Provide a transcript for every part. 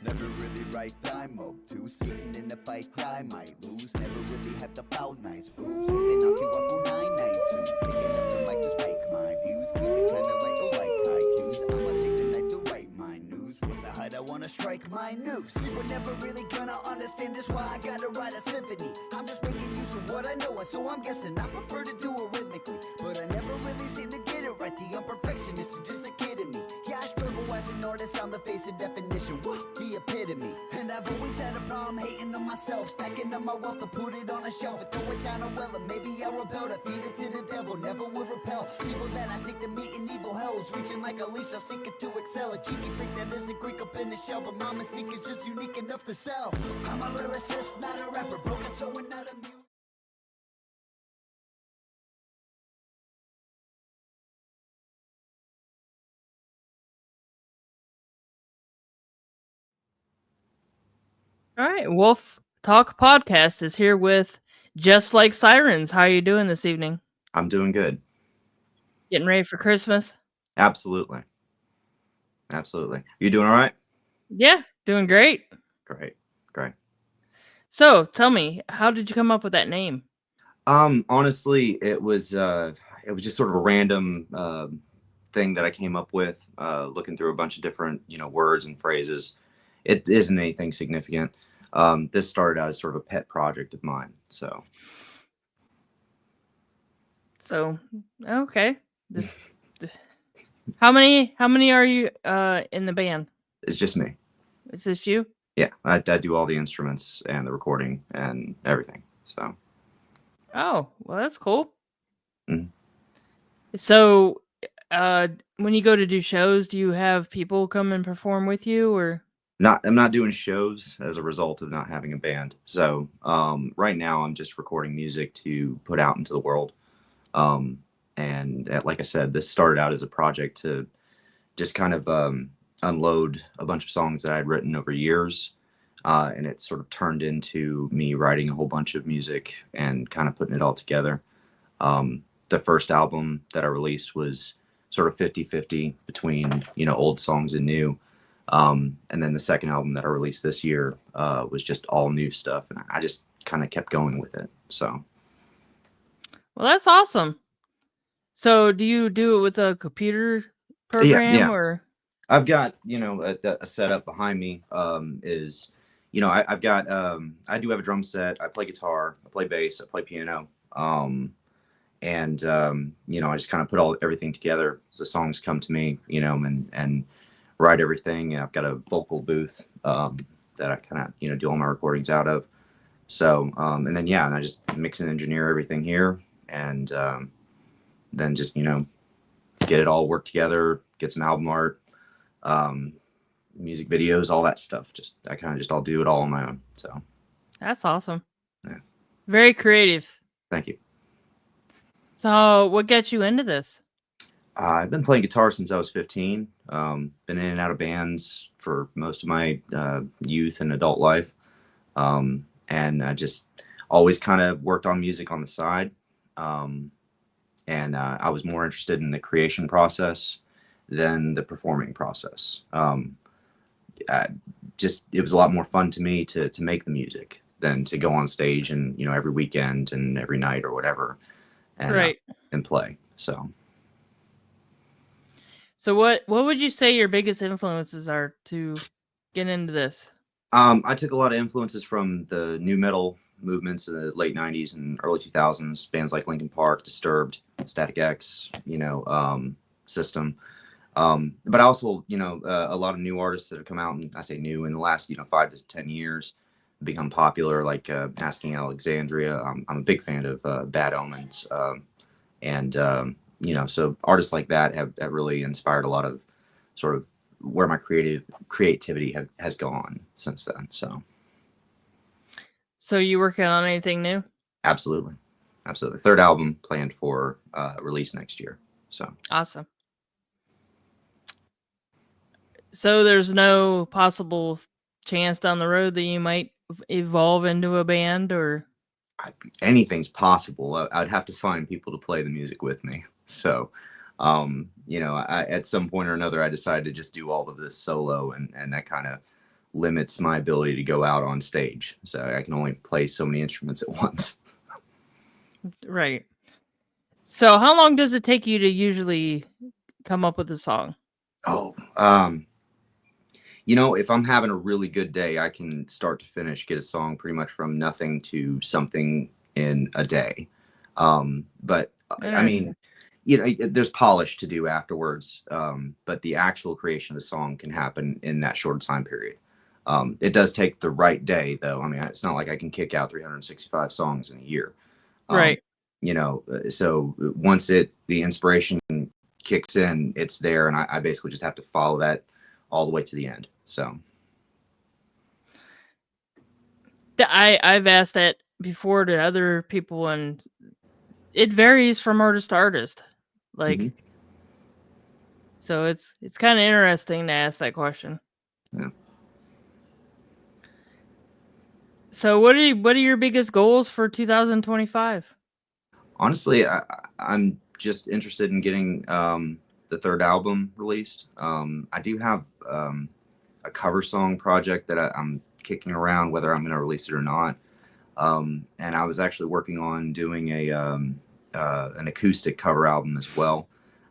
never really right time obtuse. Getting in the fight, I might lose. Never really had the bout nice boobs. Hoping I'll keep up 9 soon. Picking up the mic to spike my views. Keep it kinda like haikus. I'ma take the night to write my news. What's the height I wanna strike my noose? We're never really gonna understand this, why I gotta write a symphony. I'm just making use of what I know, so I'm guessing I prefer to do it rhythmically. But I never really seem to get it right. The imperfectionist is just a kid in me. Yeah, I struggle as an artist, I'm the face of definition, woo, the epitome. And I've always had a problem hating on myself, stacking up my wealth to put it on a shelf and throw it down a well. And maybe I rebel to feed it to the devil, never would repel people that I seek to meet in evil hells. Reaching like a leash, I seek it to excel. A cheeky freak that isn't Greek up in the shell, but my mystique is just unique enough to sell. I'm a lyricist, not a rapper, broken so we're not immune. All right, Wolf Talk Podcast is here with Just Like Sirens. How are you doing this evening? I'm doing good. Getting ready for Christmas? Absolutely. Absolutely. You doing all right? Yeah, doing great. Great. So, tell me, how did you come up with that name? Honestly, it was just sort of a random thing that I came up with, looking through a bunch of different, words and phrases. It isn't anything significant. This started out as sort of a pet project of mine. So, okay. How many are you in the band? it's just me. Is this you? Yeah, I do all the instruments and the recording and everything. So. Oh, well, that's cool. Mhm. So, when you go to do shows, do you have people come and perform with you, or? I'm not doing shows as a result of not having a band. So right now I'm just recording music to put out into the world. And like I said, this started out as a project to just kind of unload a bunch of songs that I'd written over years. And it sort of turned into me writing a whole bunch of music and kind of putting it all together. The first album that I released was sort of 50-50 between, old songs and new. And then the second album that I released this year was just all new stuff. And I just kind of kept going with it. So. Well, that's awesome. So do you do it with a computer program Yeah. or? I've got, a setup behind me is, I've got, I do have a drum set. I play guitar, I play bass, I play piano. And I just kind of put everything together as the songs come to me, and write everything. I've got a vocal booth that I kind of, do all my recordings out of. So, and then, and I just mix and engineer everything here, and then just, get it all worked together, get some album art, music videos, all that stuff. I kind of just all do it all on my own. So. That's awesome. Yeah. Very creative. Thank you. So what got you into this? I've been playing guitar since I was 15. Been in and out of bands for most of my youth and adult life. And I just always kind of worked on music on the side. And I was more interested in the creation process than the performing process. It was a lot more fun to me to make the music than to go on stage and, every weekend and every night or whatever and, right. And play. So what would you say your biggest influences are to get into this? I took a lot of influences from the nu metal movements in the late 90s and early 2000s, bands like Linkin Park, Disturbed, Static X, System. But also, a lot of new artists that have come out, and I say new, in the last, 5 to 10 years, become popular, like Asking Alexandria. I'm a big fan of Bad Omens. So artists like that have really inspired a lot of sort of where my creativity has gone since then. So you working on anything new? Absolutely. Third album planned for release next year. So awesome. So there's no possible chance down the road that you might evolve into a band, or? Anything's possible. I'd have to find people to play the music with me. So, I at some point or another, I decided to just do all of this solo, and that kind of limits my ability to go out on stage. So I can only play so many instruments at once. Right. So how long does it take you to usually come up with a song? Oh, you know, if I'm having a really good day, I can start to finish get a song pretty much from nothing to something in a day. But I mean, Interesting. you know, there's polish to do afterwards. But the actual creation of the song can happen in that short time period. It does take the right day, though. I mean, it's not like I can kick out 365 songs in a year. Um, Right. you know, so once the inspiration kicks in, it's there, and I basically just have to follow that all the way to the end. So, I've asked that before to other people, and it varies from artist to artist. Like, mhm, so it's kind of interesting to ask that question. yeah. So what are your biggest goals for 2025? Honestly, I'm just interested in getting the third album released. I do have a cover song project that I'm kicking around, whether I'm going to release it or not. And I was actually working on doing an acoustic cover album as well.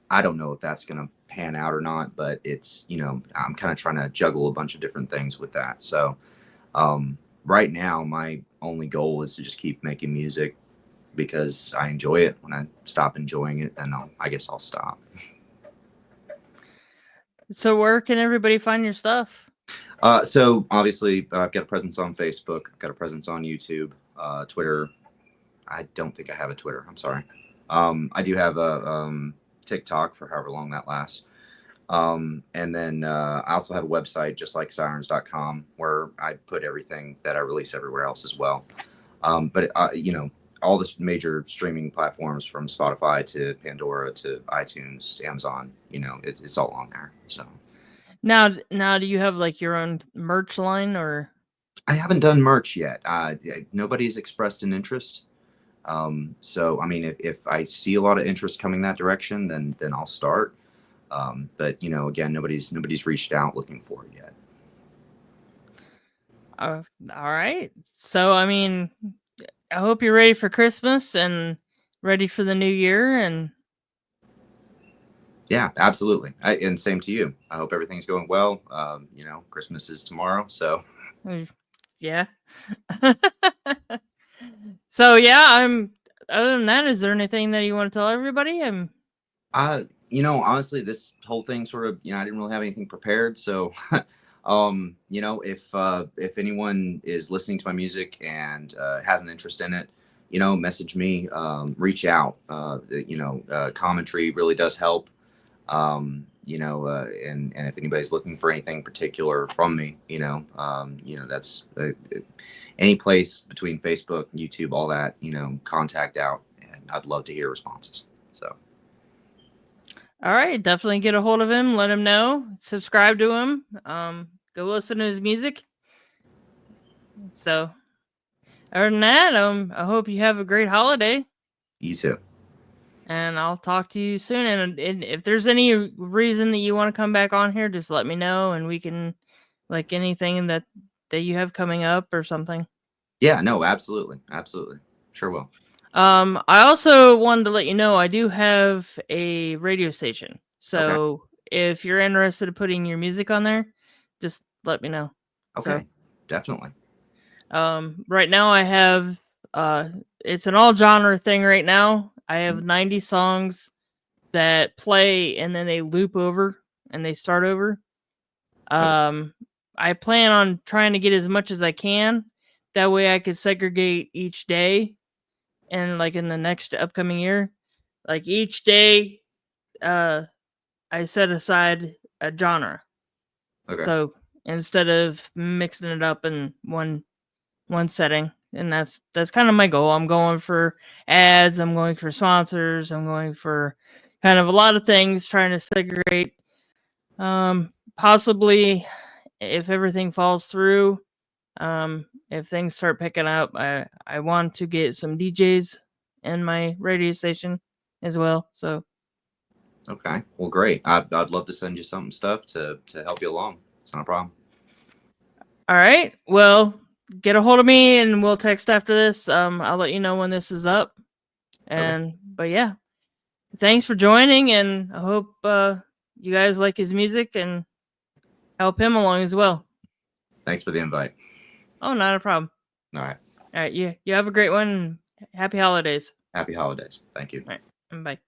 I don't know if that's going to pan out or not, but it's, you know, I'm kind of trying to juggle a bunch of different things with that. So right now, my only goal is to just keep making music because I enjoy it. When I stop enjoying it, then I guess I'll stop. So where can everybody find your stuff? So obviously, I've got a presence on Facebook. I've got a presence on YouTube, Twitter. I don't think I have a Twitter. I'm sorry. I do have a TikTok for however long that lasts. And then I also have a website, just like sirens.com, where I put everything that I release everywhere else as well. But you know, all the major streaming platforms from Spotify to Pandora to iTunes, Amazon, you know, it's all on there. So Now, do you have like your own merch line or? I haven't done merch yet. Nobody's expressed an interest. So I mean, if I see a lot of interest coming that direction, then I'll start. But you know, again, nobody's reached out looking for it yet. All right. So I mean, I hope you're ready for Christmas and ready for the new year. And Yeah, absolutely. And same to you. I hope everything's going well. You know, Christmas is tomorrow, so yeah. So yeah, I'm. Other than that, is there anything that you want to tell everybody? you know, honestly, this whole thing sort of, you know, I didn't really have anything prepared. So, you know, if anyone is listening to my music and has an interest in it, you know, message me, reach out. You know, commentary really does help. You know, and if anybody's looking for anything particular from me, you know, that's any place between Facebook, YouTube, all that, you know, contact out, and I'd love to hear responses. So. All right, definitely get a hold of him. Let him know. Subscribe to him. Go listen to his music. So, other than that, I hope you have a great holiday. You too. And I'll talk to you soon. And if there's any reason that you want to come back on here, just let me know, and we can, like, anything that you have coming up or something. Yeah, no, absolutely. Absolutely. Sure will. I also wanted to let you know I do have a radio station. Okay. So if you're interested in putting your music on there, just let me know. Okay. So, Definitely. right now I have it's an all genre thing right now. I have 90 songs that play and then they loop over and they start over. Okay. I plan on trying to get as much as I can. That way I could segregate each day, and like in the next upcoming year, like each day, I set aside a genre. Okay. So instead of mixing it up in one setting, and that's kind of my goal. I'm going for ads, I'm going for sponsors, I'm going for kind of a lot of things, trying to segregate. Possibly, if everything falls through, if things start picking up, I want to get some DJs in my radio station as well. So Okay. Well, great. I'd love to send you some stuff to help you along. It's not a problem. All right. Well, get a hold of me and we'll text after this. I'll let you know when this is up. And but yeah, thanks for joining, and I hope you guys like his music and help him along as well. Thanks for the invite. Oh, not a problem. All right. All right. You have a great one. Happy holidays. Happy holidays. Thank you. All right. Bye.